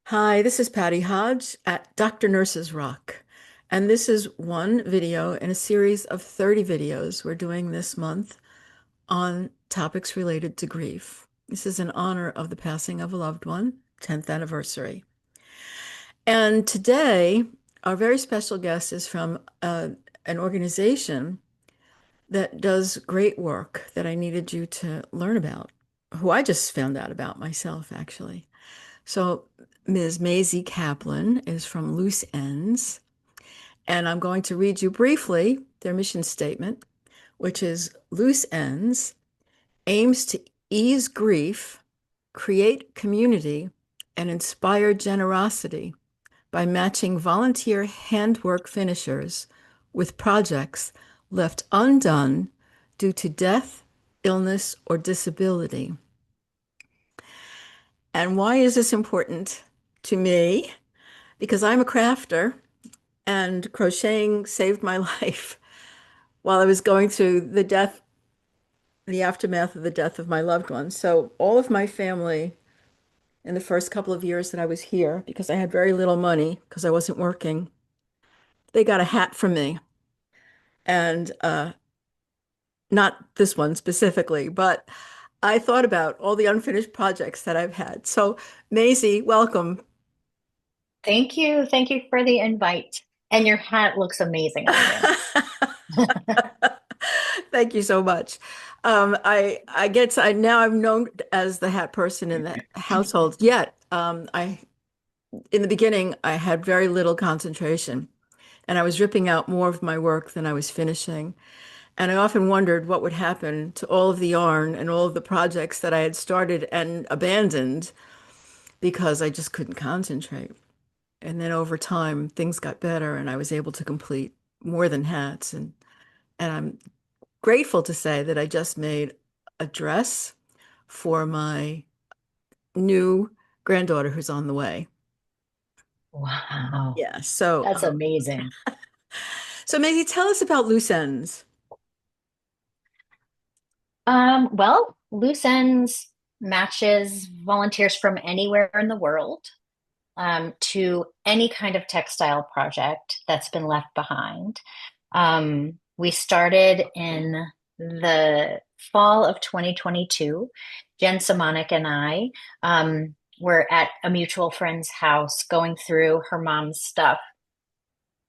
Hi, this is Patty Hodge at Dr. Nurse's Rock. And this is one video in a series of 30 videos we're doing this month on topics related to grief. This is in honor of the passing of a loved one, 10th anniversary. And today, our very special guest is from an organization that does great work that I needed you to learn about, who I just found out about myself, actually. So, Ms. Masey Kaplan is from Loose Ends, and I'm going to read you briefly their mission statement, which is Loose Ends aims to ease grief, create community, and inspire generosity by matching volunteer handwork finishers with projects left undone due to death, illness, or disability. And why is this important to me? Because I'm a crafter and crocheting saved my life while I was going through the aftermath of the death of my loved one. So all of my family in the first couple of years that I was here, because I had very little money because I wasn't working, they got a hat from me. And not this one specifically, but I thought about all the unfinished projects that I've had. So Maisie, welcome. Thank you. Thank you for the invite. And your hat looks amazing on you. Thank you so much. I get I now I'm known as the hat person in the household. Yet, I in the beginning I had very little concentration, and I was ripping out more of my work than I was finishing. And I often wondered what would happen to all of the yarn and all of the projects that I had started and abandoned because I just couldn't concentrate. And then over time, things got better, and I was able to complete more than hats. And I'm grateful to say that I just made a dress for my new granddaughter who's on the way. Wow. Yeah. So, That's amazing. so maybe tell us about loose ends. Well, Loose Ends matches volunteers from anywhere in the world to any kind of textile project that's been left behind. We started in the fall of 2022. Jen Simonik and I were at a mutual friend's house going through her mom's stuff.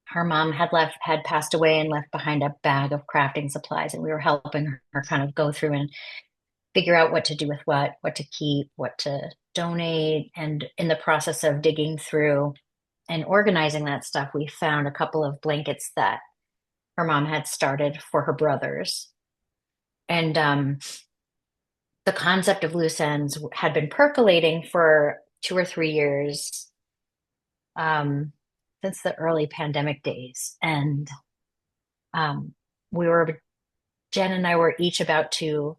Her mom had passed away and left behind a bag of crafting supplies, and we were helping her kind of go through and figure out what to do with what to keep, what to donate. And in the process of digging through and organizing that stuff, we found a couple of blankets that her mom had started for her brothers. And the concept of loose ends had been percolating for 2 or 3 years um, since the early pandemic days. And um, we were, Jen and I were each about to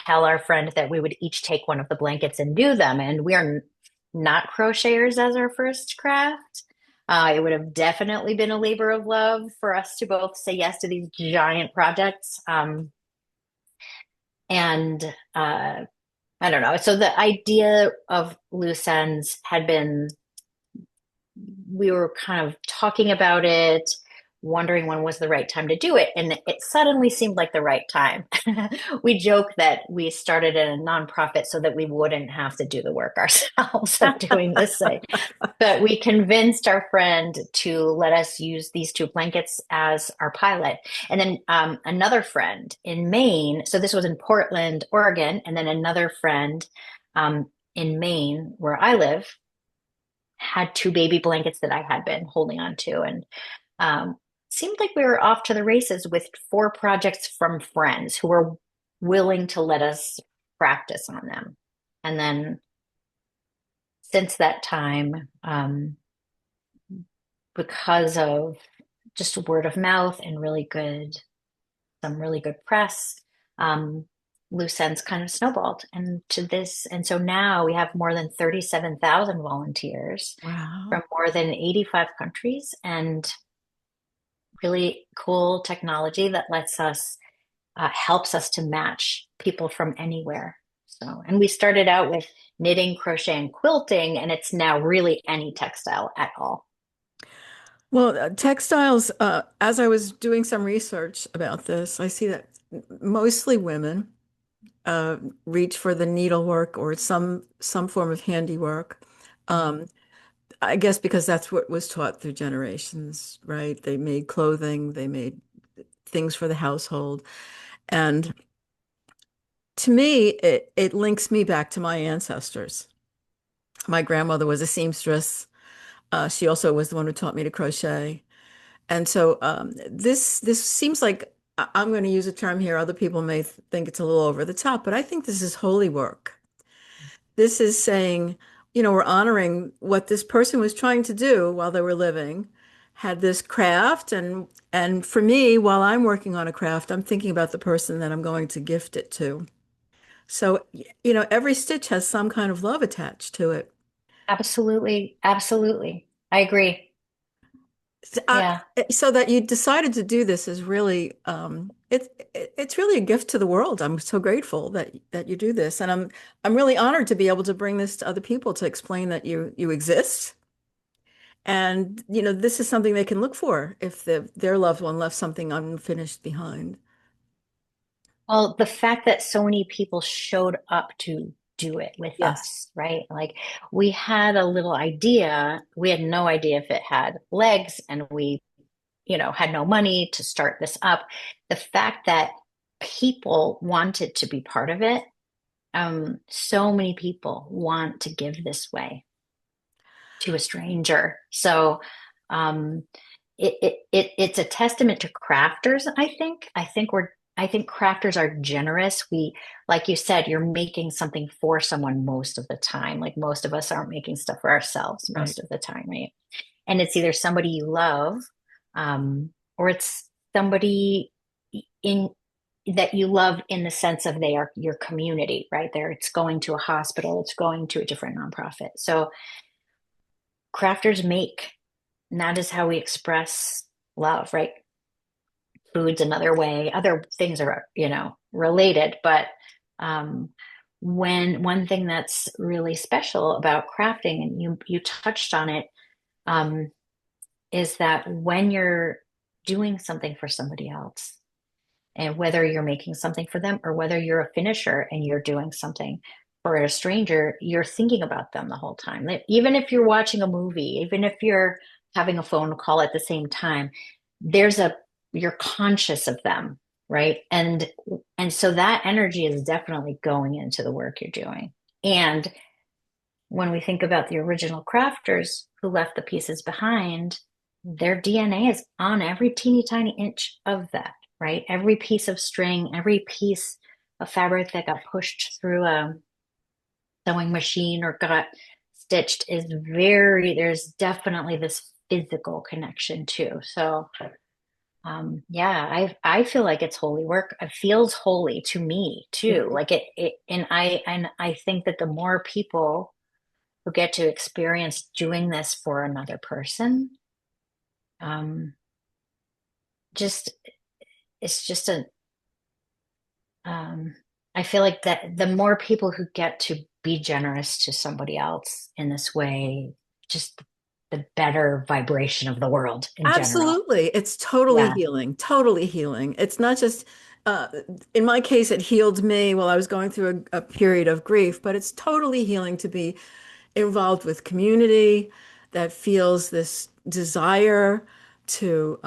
tell our friend that we would each take one of the blankets and do them. And we are not crocheters as our first craft. It would have definitely been a labor of love for us to both say yes to these giant projects. And I don't know. So the idea of loose ends had been, we were kind of talking about it, wondering when was the right time to do it. And it suddenly seemed like the right time. We joke that we started a nonprofit so that we wouldn't have to do the work ourselves of doing this site. But we convinced our friend to let us use these two blankets as our pilot. And then another friend in Maine, so this was in Portland, Oregon, and then another friend in Maine, where I live, had two baby blankets that I had been holding on to. And seemed like we were off to the races with four projects from friends who were willing to let us practice on them. And then since that time, because of just word of mouth and some really good press, loose ends kind of snowballed and to this. And so now we have more than 37,000 volunteers Wow. from more than 85 countries and really cool technology that lets us helps us to match people from anywhere. So, and we started out with knitting, crochet, and quilting, and it's now really any textile at all. Well, textiles, as I was doing some research about this, I see that mostly women uh, reach for the needlework or some form of handiwork. Um, I guess because that's what was taught through generations, right? They made clothing, they made things for the household. And to me, it links me back to my ancestors. My grandmother was a seamstress. She also was the one who taught me to crochet. And so this seems like I'm going to use a term here. Other people may think it's a little over the top, but I think this is holy work. This is saying, we're honoring what this person was trying to do while they were living, had this craft, and for me, while I'm working on a craft, I'm thinking about the person that I'm going to gift it to. So, every stitch has some kind of love attached to it. Absolutely. Absolutely. I agree. So, Yeah. so that you decided to do this is really it's really a gift to the world. I'm so grateful that you do this, and I'm really honored to be able to bring this to other people to explain that you exist. And this is something they can look for if their loved one left something unfinished behind. Well, the fact that so many people showed up to do it with Yes, us, right? Like we had a little idea. We had no idea if it had legs, and we, had no money to start this up. The fact that people wanted to be part of it, so many people want to give this way to a stranger. So, um, it's a testament to crafters, I think. I think crafters are generous. Like you said, you're making something for someone most of the time. Like most of us aren't making stuff for ourselves right. most of the time, right? And it's either somebody you love, or it's somebody in that you love in the sense of they are your community, right? There, it's going to a hospital, it's going to a different nonprofit. So crafters make, and that is how we express love, right? Food's another way. Other things are, related, but um, when one thing that's really special about crafting, and you touched on it, um, is that when you're doing something for somebody else, and whether you're making something for them or whether you're a finisher and you're doing something for a stranger, you're thinking about them the whole time. Even if you're watching a movie, even if you're having a phone call at the same time, there's a you're conscious of them, right? And so that energy is definitely going into the work you're doing. And when we think about the original crafters who left the pieces behind, their DNA is on every teeny tiny inch of that, right? Every piece of string, every piece of fabric that got pushed through a sewing machine or got stitched is there's definitely this physical connection too. So, yeah, I feel like it's holy work. It feels holy to me too. Mhm. Like and I think that the more people who get to experience doing this for another person, um, just it's just a um, I feel like that the more people who get to be generous to somebody else in this way, just the better vibration of the world in general. Absolutely. It's totally Yeah. healing, totally healing. It's not just, uh, in my case, it healed me while I was going through a period of grief, but it's totally healing to be involved with community that feels this desire to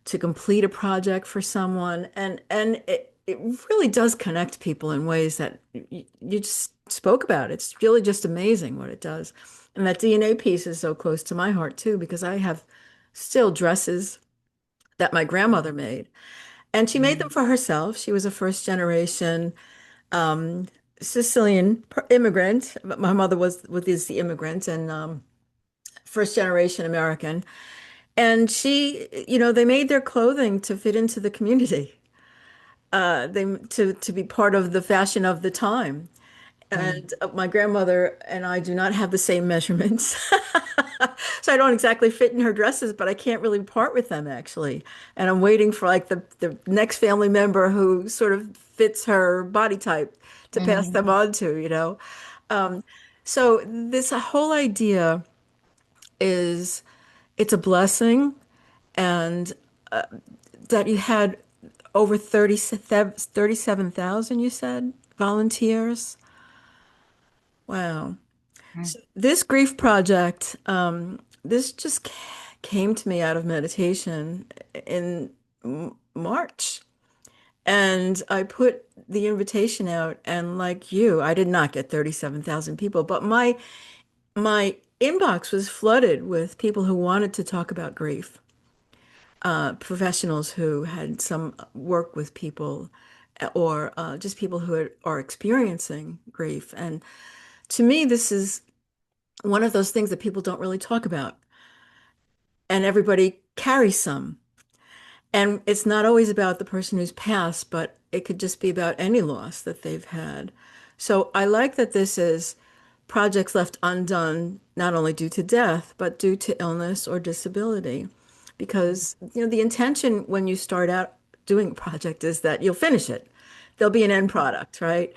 complete a project for someone. And it really does connect people in ways that you just spoke about. It's really just amazing what it does. And that DNA piece is so close to my heart too, because I have still dresses that my grandmother made. And she made them Mm. for herself. She was a first generation um, Sicilian immigrant. My mother was the immigrant and first generation American. And they made their clothing to fit into the community, they to be part of the fashion of the time. Mm, And my grandmother and I do not have the same measurements. So I don't exactly fit in her dresses, but I can't really part with them actually. And I'm waiting for like the next family member who sort of fits her body type to pass mhm, them on to, you know. Um, so this whole idea is it's a blessing and that you had over 37,000, you said, volunteers. Wow. mm, So this grief project, this just came to me out of meditation in March. And I put the invitation out, and like you, I did not get 37,000 people, but my inbox was flooded with people who wanted to talk about grief, professionals who had some work with people, or just people who are experiencing grief. And to me, this is one of those things that people don't really talk about, and everybody carries some. And it's not always about the person who's passed, but it could just be about any loss that they've had. So I like that this is projects left undone, not only due to death, but due to illness or disability. Because, the intention when you start out doing a project is that you'll finish it. There'll be an end product, right?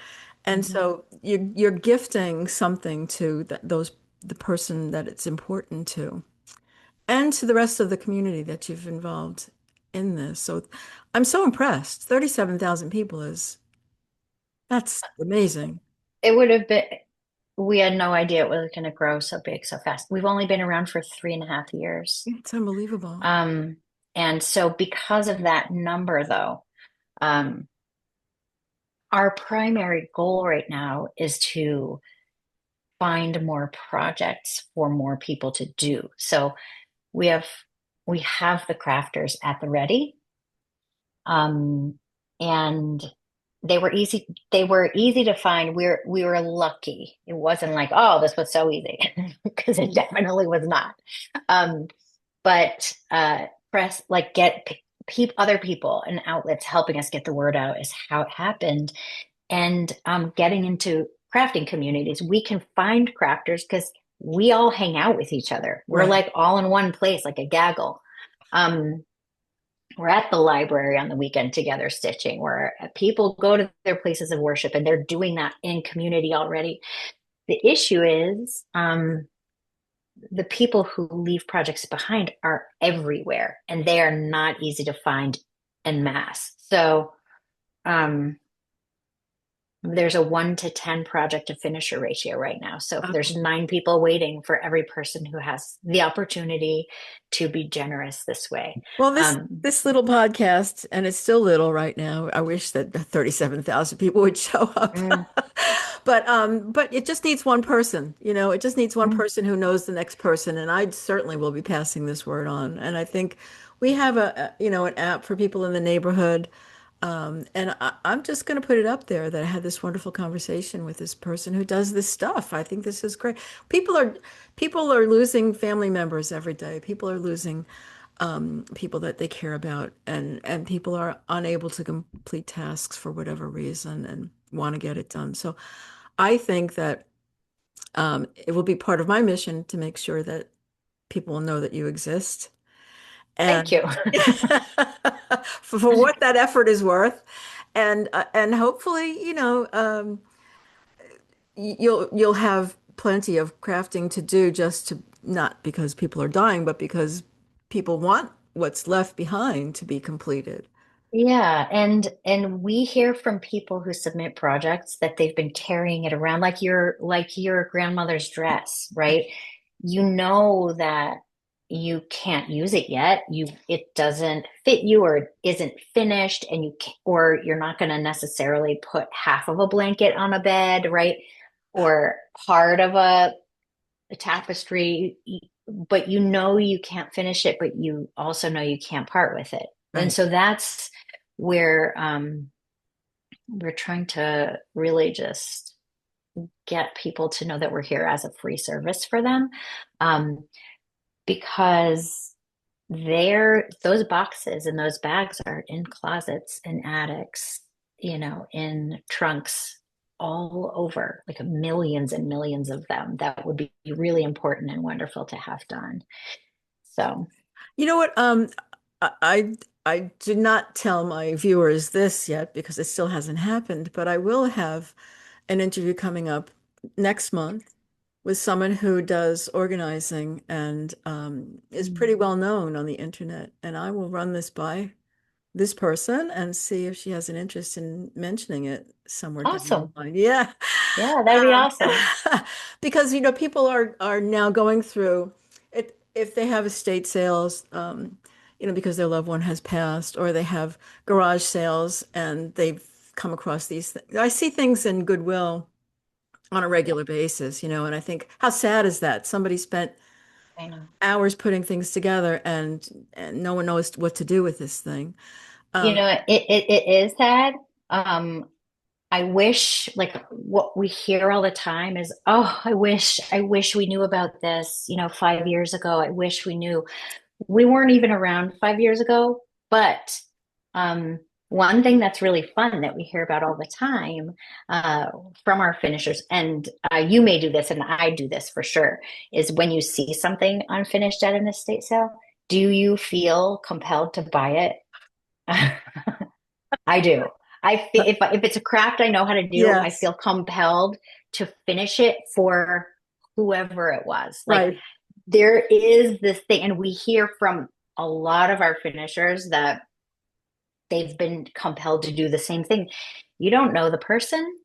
And mhm. so you're gifting something to the person that it's important to, and to the rest of the community that you've involved in this. So I'm so impressed. 37,000 people that's amazing. It would have been, we had no idea it was going to grow so big so fast. We've only been around for 3.5 years. It's unbelievable. Um, and so because of that number, though, um, our primary goal right now is to find more projects for more people to do. So we have we have the crafters at the ready. And they were easy to find. We were lucky. It wasn't like, oh, this was so easy, because it definitely was not. Um, but press like get other people and outlets helping us get the word out is how it happened. And getting into crafting communities, we can find crafters because we all hang out with each other. We're Right. like all in one place, like a gaggle. Um, we're at the library on the weekend together stitching, where people go to their places of worship and they're doing that in community already. The issue is the people who leave projects behind are everywhere and they are not easy to find en masse. So um, there's a 1 to 10 project to finisher ratio right now. So there's Oh. 9 people waiting for every person who has the opportunity to be generous this way. Well, this Um, this little podcast, and it's still little right now. I wish that 37,000 people would show up. mm, But it just needs one person, it just needs one mm, person who knows the next person, and I certainly will be passing this word on. And I think we have an app for people in the neighborhood. And I'm just going to put it up there that I had this wonderful conversation with this person who does this stuff. I think this is great. People are people are losing family members every day. People are losing people that they care about, and people are unable to complete tasks for whatever reason and want to get it done. So I think that it will be part of my mission to make sure that people will know that you exist, thank and you. for what that effort is worth, and hopefully, you'll have plenty of crafting to do, just to not because people are dying, but because people want what's left behind to be completed. Yeah, and we hear from people who submit projects that they've been carrying it around like your grandmother's dress, right? You know that you can't use it yet. It doesn't fit you or it isn't finished, and or you're not going to necessarily put half of a blanket on a bed, right? Or part of a tapestry, but you know you can't finish it, but you also know you can't part with it. And Right. so that's where we're trying to really just get people to know that we're here as a free service for them, um, because those boxes and those bags are in closets and attics, in trunks. all over, like millions and millions of them that would be really important and wonderful to have done. So You know what? I I I did not tell my viewers this yet because it still hasn't happened, but I will have an interview coming up next month with someone who does organizing and is pretty well known on the internet. And I will run this by this person and see if she has an interest in mentioning it somewhere down the awesome. line. Yeah. Yeah, that'd be awesome. Because people are now going through it if they have estate sales, because their loved one has passed, or they have garage sales and they've come across these things. I see things in Goodwill on a regular basis, and I think, how sad is that? Somebody spent I know. hours putting things together and no one knows what to do with this thing. You Um, know, it is sad. Um, I wish, like, what we hear all the time is, oh, I wish we knew about this, 5 years ago. I wish we knew. We weren't even around 5 years ago, but um, one thing that's really fun that we hear about all the time uh, from our finishers, and you may do this, and I do this for sure, is when you see something unfinished at an estate sale, do you feel compelled to buy it? I do. If it's a craft I know how to do, I yes, feel compelled to finish it for whoever it was. Like right. there is this thing, and we hear from a lot of our finishers that they've been compelled to do the same thing. You don't know the person.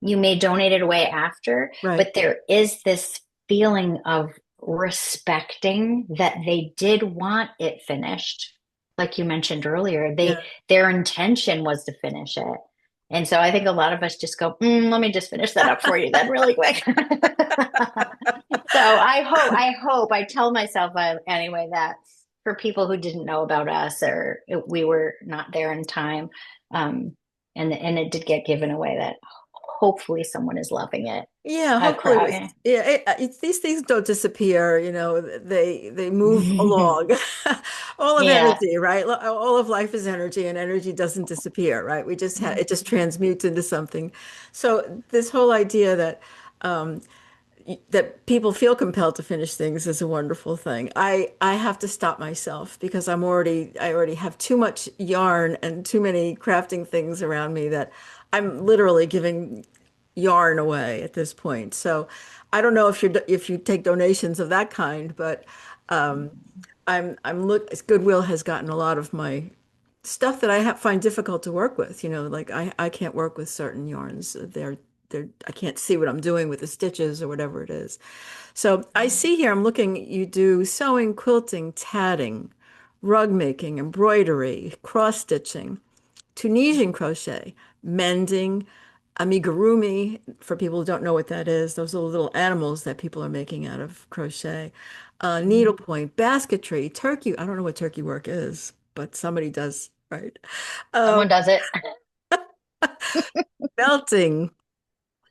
You may donate it away after, Right. but there is this feeling of respecting that they did want it finished. Like you mentioned earlier, Yeah. their intention was to finish it. And so I think a lot of us just go, let me just finish that up for you then really quick. So I tell myself anyway that for people who didn't know about us or we were not there in time, and it did get given away, that hopefully someone is loving it. Yeah, A hopefully crowd. these things don't disappear, they move along. All of Yeah. energy, right? All of life is energy and energy doesn't disappear, right? It just transmutes into something. So this whole idea um that people feel compelled to finish things is a wonderful thing. I have to stop myself because I already have too much yarn and too many crafting things around me that I'm literally giving yarn away at this point. So I don't know if you take donations of that kind, but um, Goodwill has gotten a lot of my stuff that find difficult to work with. Like I can't work with certain yarns. I can't see what I'm doing with the stitches or whatever it is. So I see here, I'm looking, you do sewing, quilting, tatting, rug making, embroidery, cross stitching, Tunisian crochet, mending, amigurumi, for people who don't know what that is, those are the little animals that people are making out of crochet, needlepoint, basketry, turkey. I don't know what turkey work is, but somebody does, right? Um, Someone does it. belting,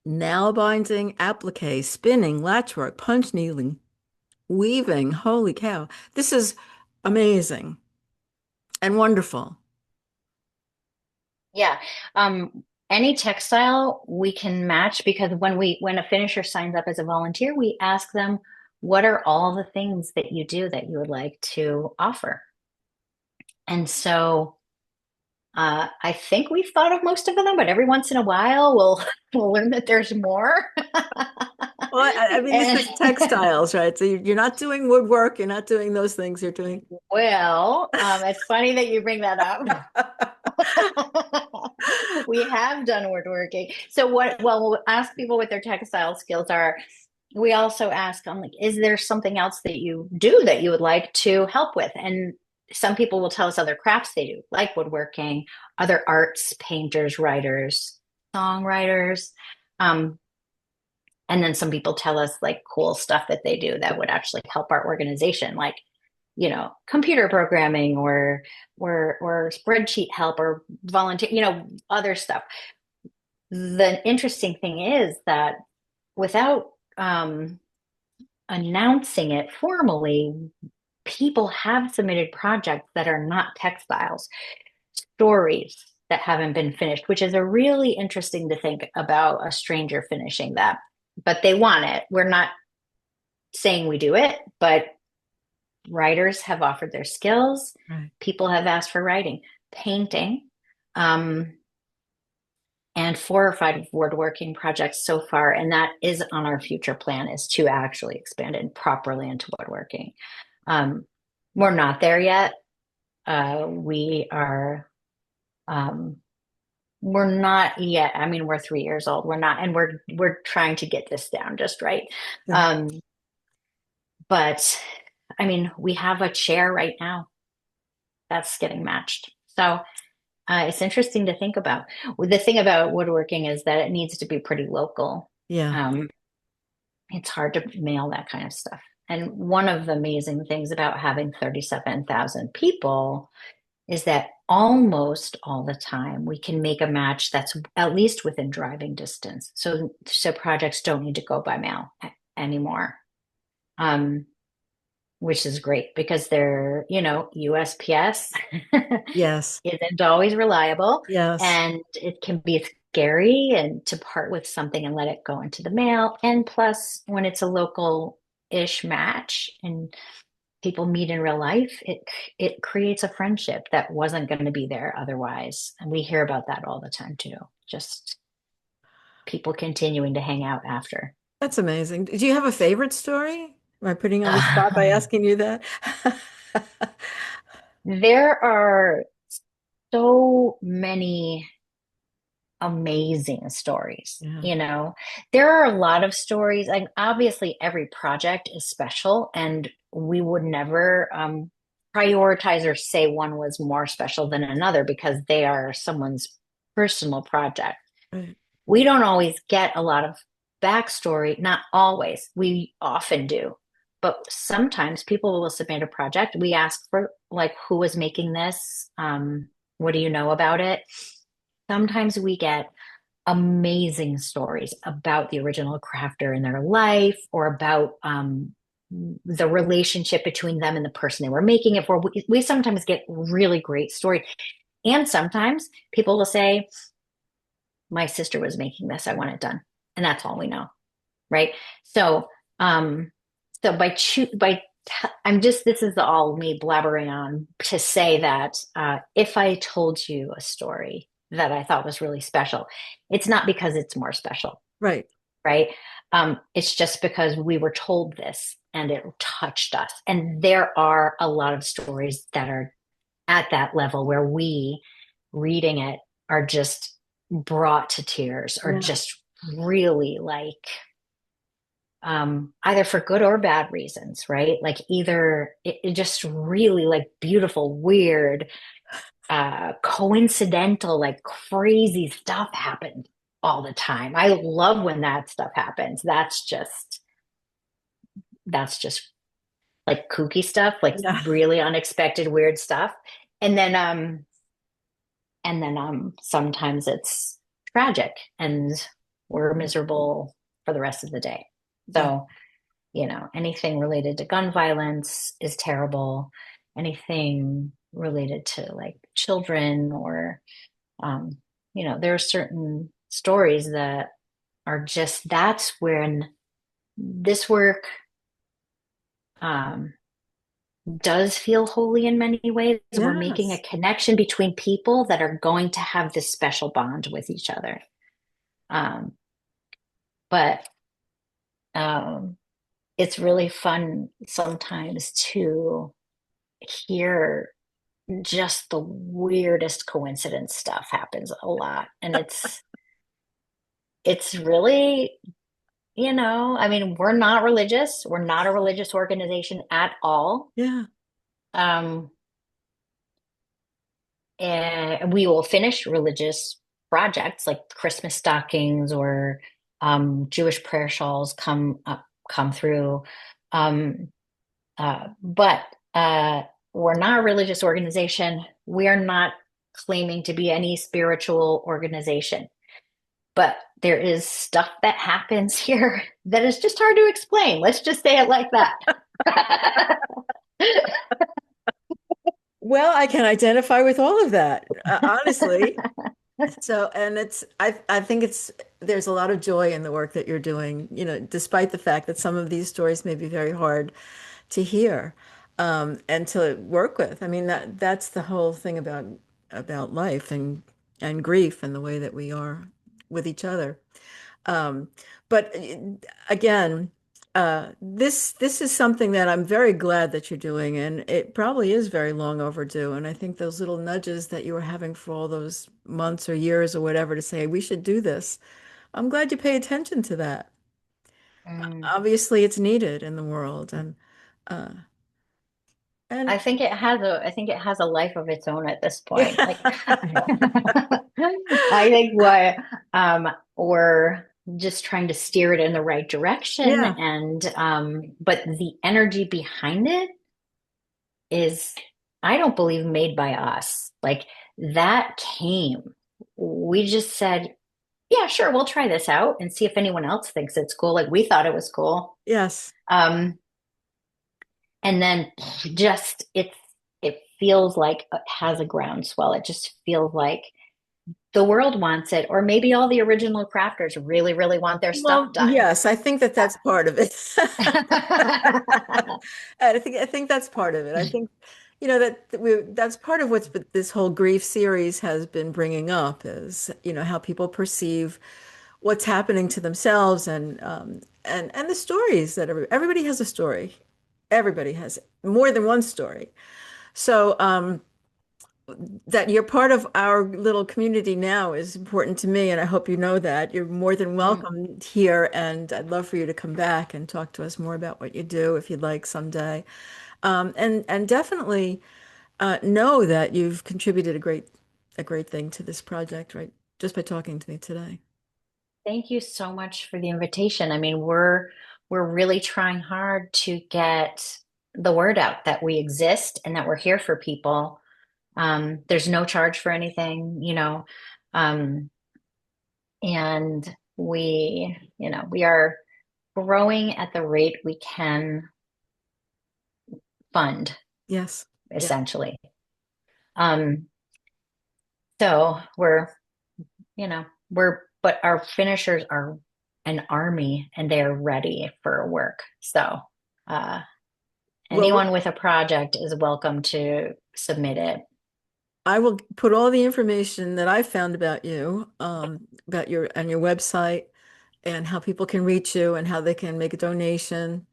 nail binding, applique, spinning, latchwork, punch needling, weaving. Holy cow. This is amazing and wonderful. Yeah. Any textile we can match because when a finisher signs up as a volunteer, we ask them, what are all the things that you do that you would like to offer? And so I think we've thought of most of them, but every once in a while we'll learn that there's more. Well, I mean, this And is textiles, right? So you're not doing woodwork, you're not doing those things. You're doing. well, it's funny that you bring that up. We have done woodworking. So we'll ask people what their textile skills are. We also ask them, like, is there something else that you do that you would like to help with? And some people will tell us other crafts they do, like woodworking, other arts, painters, writers, songwriters. Um, and then some people tell us like cool stuff that they do that would actually help our organization, like computer programming or spreadsheet help or volunteer, other stuff. The interesting thing is that without announcing it formally, people have submitted projects that are not textiles, stories. that haven't been finished, which is a really interesting to think about a stranger finishing that. But they want it. We're not saying we do it, but writers have offered their skills. Right. People have asked for writing, painting, um, and 4 or 5 woodworking projects so far. And that is on our future plan, is to actually expand it properly into woodworking. Um, we're not there yet. We are, um, we're not yet. I mean, we're 3 years old. We're not, and we're trying to get this down just right. Yeah. Um, but I mean, we have a chair right now that's getting matched. So it's interesting to think about. The thing about woodworking is that it needs to be pretty local. Yeah. Um, it's hard to mail that kind of stuff. And one of the amazing things about having 37,000 people is that almost all the time we can make a match that's at least within driving distance. So projects don't need to go by mail anymore. Um, which is great because they're, USPS Yes. isn't always reliable, Yes. and it can be scary and to part with something and let it go into the mail. And plus, when it's a local-ish match and people meet in real life, it creates a friendship that wasn't going to be there otherwise. And we hear about that all the time too. Just people continuing to hang out after. That's amazing. Do you have a favorite story? Am I putting you on the spot by asking you that? There are so many amazing stories. Yeah. There are a lot of stories, and obviously every project is special, and we would never prioritize or say one was more special than another because they are someone's personal project. Right. We don't always get a lot of backstory, not always. We often do. But sometimes people will submit a project. We ask for, like, who was making this? What do you know about it? Sometimes we get amazing stories about the original crafter in their life, or about the relationship between them and the person they were making it for. We sometimes get really great stories. And sometimes people will say, my sister was making this, I want it done. And that's all we know. Right. So, um, so I'm just, this is all me blabbering on to say that if I told you a story that I thought was really special, it's not because it's more special, Right. right? It's just because we were told this and it touched us. And there are a lot of stories that are at that level where we, reading it, are just brought to tears, or Yeah. just really like, either for good or bad reasons, right? Like either it just really like beautiful, weird, coincidental, like crazy stuff happened all the time. I love when that stuff happens. That's just like kooky stuff, like Yeah. really unexpected, weird stuff. And then sometimes it's tragic and we're miserable for the rest of the day. Yeah. So, anything related to gun violence is terrible. Anything related to like children, or, um, there are certain stories that are just, that's when this work um, does feel holy in many ways. We're making a Yes. connection between people that are going to have this special bond with each other. Um, but um, it's really fun sometimes to hear just the weirdest coincidence stuff happens a lot. And it's really, I mean, we're not religious. We're not a religious organization at all. Yeah. Um, and we will finish religious projects like Christmas stockings, or Jewish prayer shawls come through. Um, but we're not a religious organization. We are not claiming to be any spiritual organization. But there is stuff that happens here that is just hard to explain. Let's just say it like that. Well, I can identify with all of that, honestly. So, and I think there's a lot of joy in the work that you're doing, despite the fact that some of these stories may be very hard to hear, and to work with. I mean, that's the whole thing about life and grief and the way that we are with each other. Um, but again, this is something that I'm very glad that you're doing, and it probably is very long overdue. And I think those little nudges that you were having for all those months or years or whatever to say we should do this, I'm glad you pay attention to that. Mm. Obviously, it's needed in the world, uh, and I think it has a life of its own at this point. Like I think what we're just trying to steer it in the right direction, yeah, and but the energy behind it is, I don't believe, made by us. Like that came. We just said, yeah, sure, we'll try this out and see if anyone else thinks it's cool. Like we thought it was cool. yes. Um, and then just it feels like it has a groundswell. It just feels like the world wants it, or maybe all the original crafters really, really want their stuff Well, done. yes, I think that that's part of it. I think that's part of it. I think, that's part of what's this whole grief series has been bringing up is, how people perceive what's happening to themselves and the stories that everybody has a story. Everybody has more than one story. So, that you're part of our little community now is important to me, and I hope you know that. You're more than Mm. welcome here, and I'd love for you to come back and talk to us more about what you do if you'd like someday. And definitely know that you've contributed a great thing to this project, right? Just by talking to me today. Thank you so much for the invitation. I mean, we're really trying hard to get the word out that we exist and that we're here for people. There's no charge for anything, um, and we are growing at the rate we can fund, Yes. Yeah. essentially. Um, so but our finishers are an army and they're ready for work. So, uh, Well, anyone with a project is welcome to submit it. I will put all the information that I found about you, about your website and how people can reach you and how they can make a donation.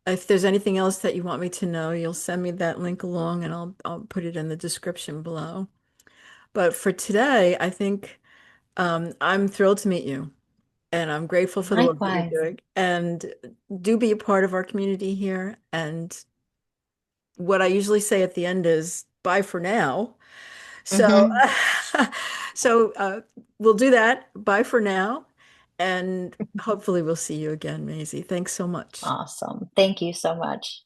If there's anything else that you want me to know, you'll send me that link along and I'll put it in the description below. But for today, I think I'm thrilled to meet you and I'm grateful for the work that you're Likewise. doing. And do be a part of our community here. And what I usually say at the end is bye for now. So, Hmm. so we'll do that. Bye for now. And hopefully we'll see you again, Maisie. Thanks so much. Awesome. Thank you so much.